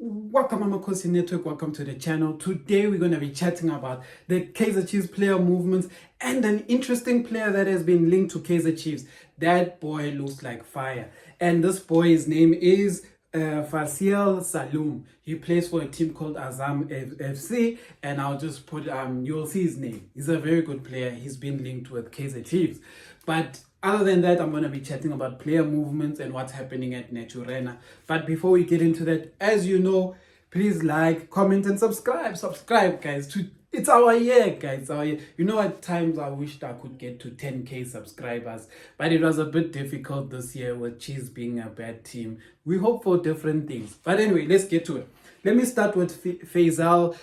Welcome Amakhosi Network, welcome to the channel. Today we're going to be chatting about the Kaizer Chiefs player movements and an interesting player that has been linked to Kaizer Chiefs. That boy looks like fire. And this boy's name is Fesal Salum. He plays for a team called Azam FC, and I'll just put you'll see his name. He's a very good player. He's been linked with Kaizer Chiefs. But other than that, I'm going to be chatting about player movements and what's happening at Naturena. But before we get into that, as you know, please like, comment, and subscribe. Subscribe, guys. It's our year, guys. Our year. You know, at times I wished I could get to 10K subscribers, but it was a bit difficult this year with Chiefs being a bad team. We hope for different things. But anyway, let's get to it. Let me start with Fesal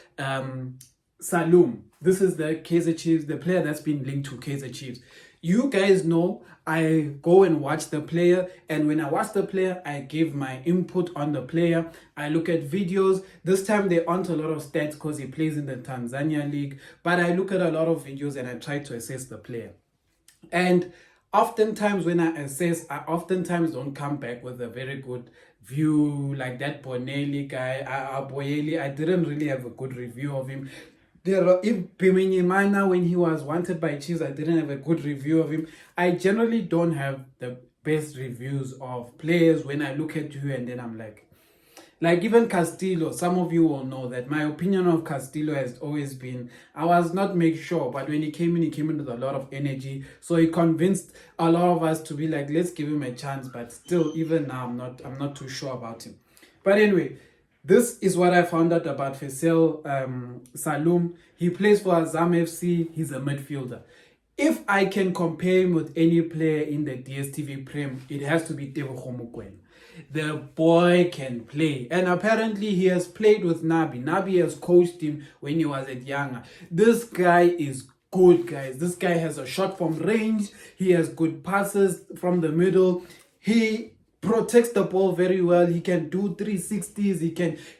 Salum. This is the Kaizer Chiefs, the player that's been linked to Kaizer Chiefs. You guys know I go and watch the player, and when I watch the player, I give my input on the player. I look at videos. This time there aren't a lot of stats because he plays in the Tanzania league, but I look at a lot of videos and I try to assess the player. And oftentimes when I assess, I oftentimes don't come back with a very good view like that Bonelli guy. I didn't really have a good review of him. When he was wanted by Chiefs, I didn't have a good review of him. I generally don't have the best reviews of players when I look at you and then I'm like even Castillo. Some of you will know that my opinion of Castillo has always been, I was not make sure, but when he came in with a lot of energy. So he convinced a lot of us to be like, let's give him a chance. But still, even now, I'm not too sure about him. But anyway, this is what I found out about Fesal Salum. He plays for Azam FC. He's a midfielder. If I can compare him with any player in the DStv Prem, it has to be Teboho Mokoena. The boy can play. And apparently he has played with Nabi. Nabi has coached him when he was at Younger. This guy is good, guys. This guy has a shot from range. He has good passes from the middle. He protects the ball very well. He can do 360s.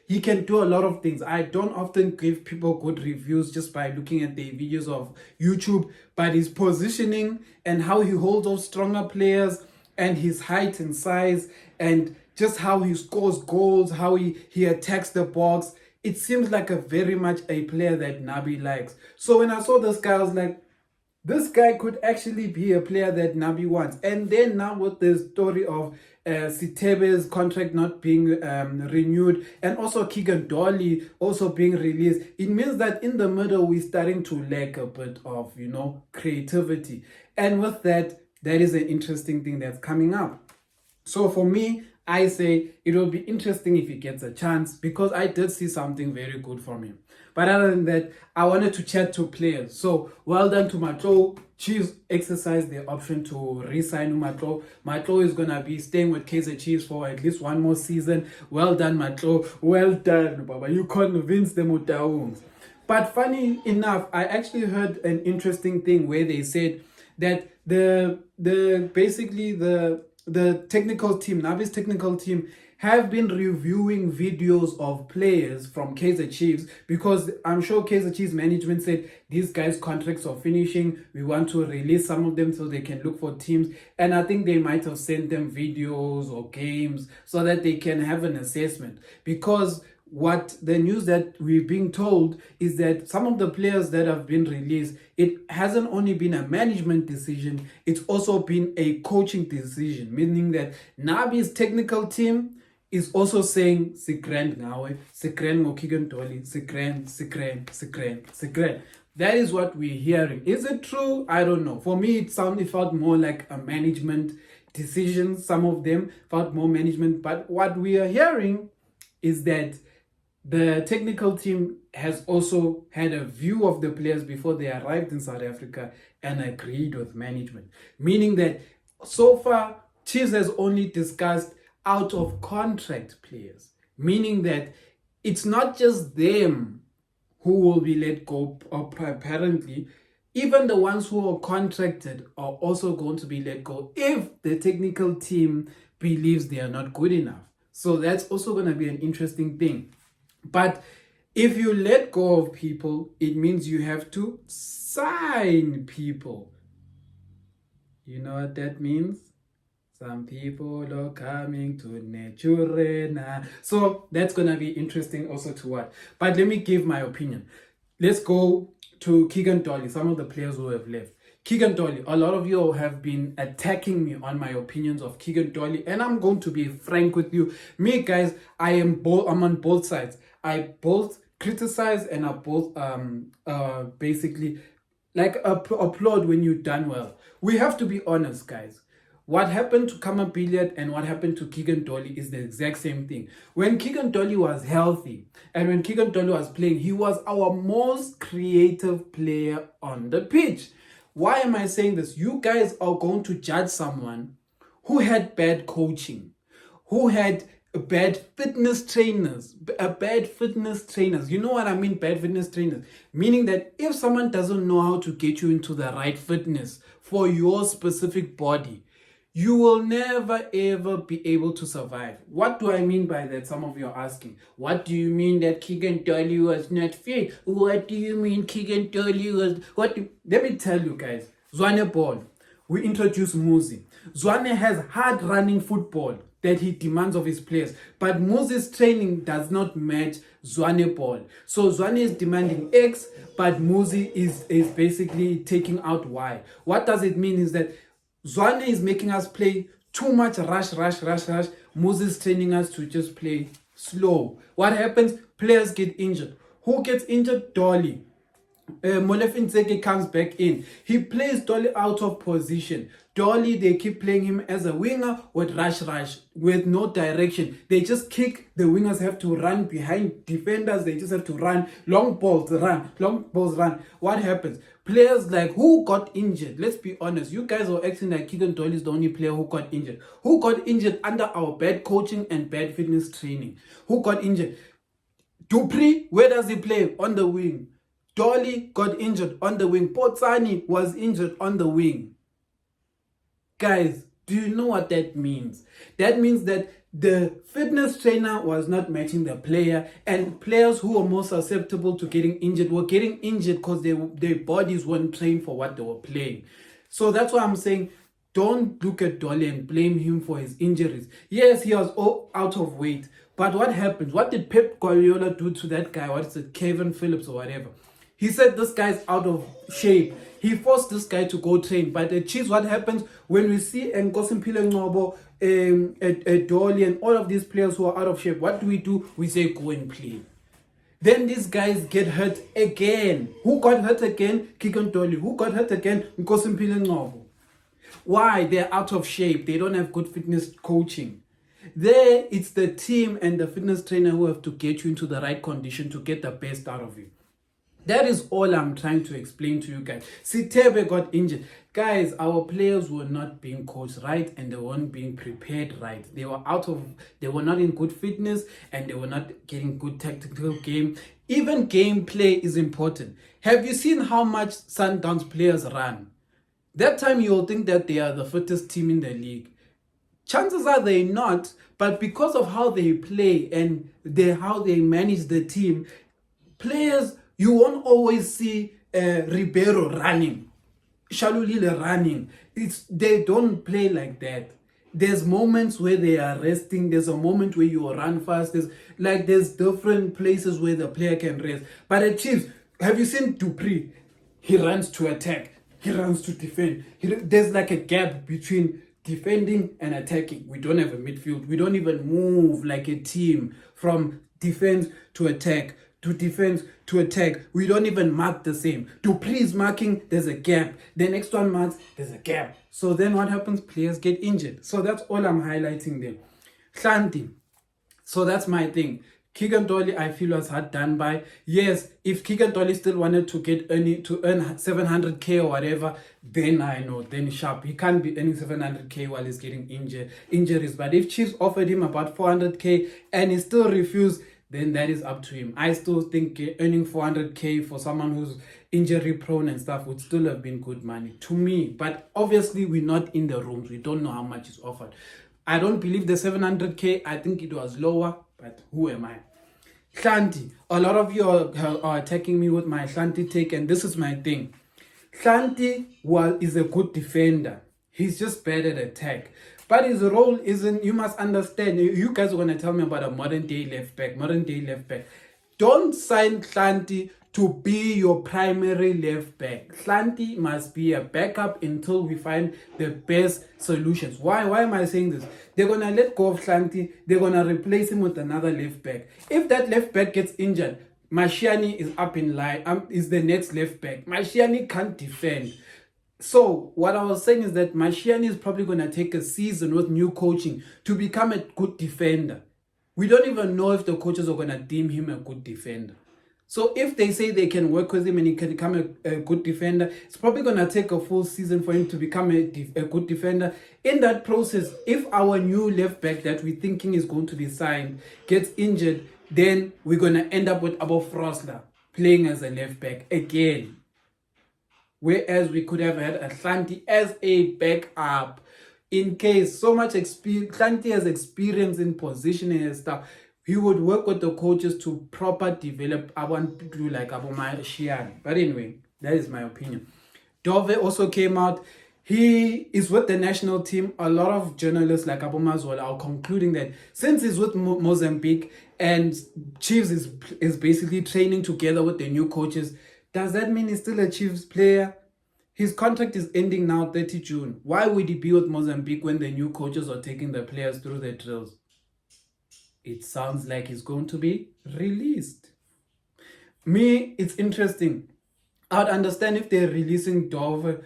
He can do a lot of things. I don't often give people good reviews just by looking at the videos of YouTube, but his positioning and how he holds off stronger players and his height and size and just how he scores goals, how he attacks the box, it seems like a very much a player that Nabi likes. So when I saw this guy, I was like, this guy could actually be a player that Nabi wants. And then now with the story of Sitebe's contract not being renewed, and also Keagan Dolly also being released, it means that in the middle we're starting to lack a bit of, creativity. And with that, that is an interesting thing that's coming up. So for me, I say it will be interesting if he gets a chance because I did see something very good from him. But other than that, I wanted to chat to players. So well done to Matlo. Chiefs exercised their option to re-sign Matlo. Matlo is going to be staying with Kaizer Chiefs for at least one more season. Well done, Matlo. Well done, Baba. You convinced them with Daungs. But funny enough, I actually heard an interesting thing where they said that the technical team, Nabi's technical team, have been reviewing videos of players from Kaizer Chiefs because I'm sure Kaizer Chiefs management said these guys' contracts are finishing. We want to release some of them so they can look for teams. And I think they might have sent them videos or games so that they can have an assessment. Because what the news that we're being told is that some of the players that have been released, it hasn't only been a management decision, it's also been a coaching decision, meaning that Nabi's technical team is also saying Sikren Ngawe, Sikren Keagan Dolly, Sikren. That is what we're hearing. Is it true? I don't know. For me, it felt more like a management decision. Some of them felt more management, but what we are hearing is that the technical team has also had a view of the players before they arrived in South Africa and agreed with management. Meaning that so far, Chiefs has only discussed out of contract players. Meaning that it's not just them who will be let go, apparently. Even the ones who are contracted are also going to be let go if the technical team believes they are not good enough. So that's also going to be an interesting thing. But if you let go of people, it means you have to sign people. You know what that means? Some people are coming to Naturena. So that's gonna be interesting also to watch. But let me give my opinion. Let's go to Keagan Dolly, some of the players who have left. Keagan Dolly, a lot of you have been attacking me on my opinions of Keagan Dolly, and I'm going to be frank with you. Me, guys, I'm on both sides. I both criticize and I both basically like applaud when you've done well. We have to be honest, guys. What happened to Kama Billiard and what happened to Keagan Dolly is the exact same thing. When Keagan Dolly was healthy and when Keagan Dolly was playing, he was our most creative player on the pitch. Why am I saying this? You guys are going to judge someone who had bad coaching, who had bad fitness trainers, bad fitness trainers. You know what I mean, bad fitness trainers? Meaning that if someone doesn't know how to get you into the right fitness for your specific body, you will never ever be able to survive. What do I mean by that? Some of you are asking. What do you mean that Keagan Dolly was not fit? What do you mean Keagan Dolly was... Let me tell you guys. Zwane ball. We introduced Muzi. Zwane has hard running football that he demands of his players. But Muzi's training does not match Zwane ball. So Zwane is demanding X, but Muzi is basically taking out Y. What does it mean is that Zwane is making us play too much rush. Moses training us to just play slow. What happens? Players get injured. Who gets injured? Dolly. Molefe Ntseke comes back in. He plays Dolly out of position. Dolly, they keep playing him as a winger with rush, with no direction. They just kick. The wingers have to run behind defenders. They just have to run. Long balls run. What happens? Players like who got injured? Let's be honest. You guys are acting like Keagan Dolly is the only player who got injured. Who got injured under our bad coaching and bad fitness training? Who got injured? Dupree, where does he play? On the wing. Dolly got injured on the wing. Potsani was injured on the wing. Guys, do you know what that means? That means that the fitness trainer was not matching the player, and players who were more susceptible to getting injured were getting injured because their bodies weren't trained for what they were playing. So that's why I'm saying don't look at Dolly and blame him for his injuries. Yes, he was out of weight, but what happened? What did Pep Guardiola do to that guy? What is it, Kevin Phillips or whatever? He said this guy's out of shape. He forced this guy to go train. But the Chiefs, what happens when we see Nkosimpilo Ngcobo, Dolly, and all of these players who are out of shape? What do? We say go and play. Then these guys get hurt again. Who got hurt again? Keagan Dolly. Who got hurt again? Nkosimpilo Ngcobo. Why? They're out of shape. They don't have good fitness coaching. There, it's the team and the fitness trainer who have to get you into the right condition to get the best out of you. That is all I'm trying to explain to you guys. Sitebe got injured. Guys, our players were not being coached right and they weren't being prepared right. They were not in good fitness and they were not getting good tactical game. Even gameplay is important. Have you seen how much Sundowns players run? That time you'll think that they are the fittest team in the league. Chances are they're not, but because of how they play and how they manage the team, players... You won't always see Ribeiro running, Shalulile running. They don't play like that. There's moments where they are resting. There's a moment where you run fast. There's different places where the player can rest. But at Chiefs, have you seen Dupree? He runs to attack. He runs to defend. There's like a gap between defending and attacking. We don't have a midfield. We don't even move like a team from defense to attack. To defense, to attack. We don't even mark the same. Dupree is marking, there's a gap. The next one marks, there's a gap. So then what happens? Players get injured. So that's all I'm highlighting there. Hlanti. So that's my thing. Keagan Dolly, I feel, was hard done by. Yes, if Keagan Dolly still wanted to earn 700k or whatever, then I know, then sharp. He can't be earning 700k while he's getting injuries. But if Chiefs offered him about 400k and he still refused, then that is up to him. I still think earning 400k for someone who's injury prone and stuff would still have been good money to me. But obviously we're not in the rooms. We don't know how much is offered. I don't believe the 700k. I think it was lower, but who am I? Hlanti. A lot of you are attacking me with my Hlanti take, and this is my thing. Hlanti is a good defender. He's just bad at attack. But his role isn't, you must understand, you guys are going to tell me about a modern day left back. Don't sign Hlanti to be your primary left back. Hlanti must be a backup until we find the best solutions. Why am I saying this? They're going to let go of Hlanti. They're going to replace him with another left back. If that left back gets injured, Mashiane is up in line, is the next left back. Mashiane can't defend. So what I was saying is that Mashiane is probably going to take a season with new coaching to become a good defender. We don't even know if the coaches are going to deem him a good defender. So if they say they can work with him and he can become a good defender, it's probably going to take a full season for him to become a good defender. In that process, if our new left back that we're thinking is going to be signed gets injured, then we're going to end up with Abo Frosler playing as a left back again. Whereas we could have had Hlanti as a backup in case so much experience. Hlanti has experience in positioning and stuff. He would work with the coaches to proper develop. I want to do like Mashiane. But anyway, that is my opinion. Dove also came out. He is with the national team. A lot of journalists like Abu Mazwal are concluding that since he's with Mozambique and Chiefs is basically training together with the new coaches, does that mean he's still a Chiefs player? His contract is ending now 30 June. Why would he be with Mozambique when the new coaches are taking the players through the drills? It sounds like he's going to be released. Me, it's interesting. I'd understand if they're releasing Dove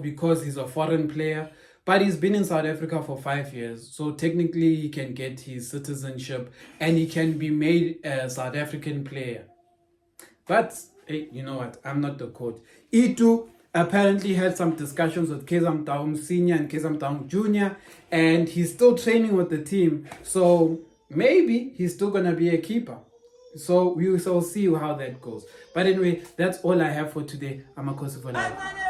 because he's a foreign player, but he's been in South Africa for 5 years. So technically he can get his citizenship and he can be made a South African player. But hey, you know what? I'm not the coach. E2 apparently had some discussions with Keagan Dolly Senior and Keagan Dolly Junior, and he's still training with the team. So maybe he's still gonna be a keeper. So we will see how that goes. But anyway, that's all I have for today. Amakhosi for now.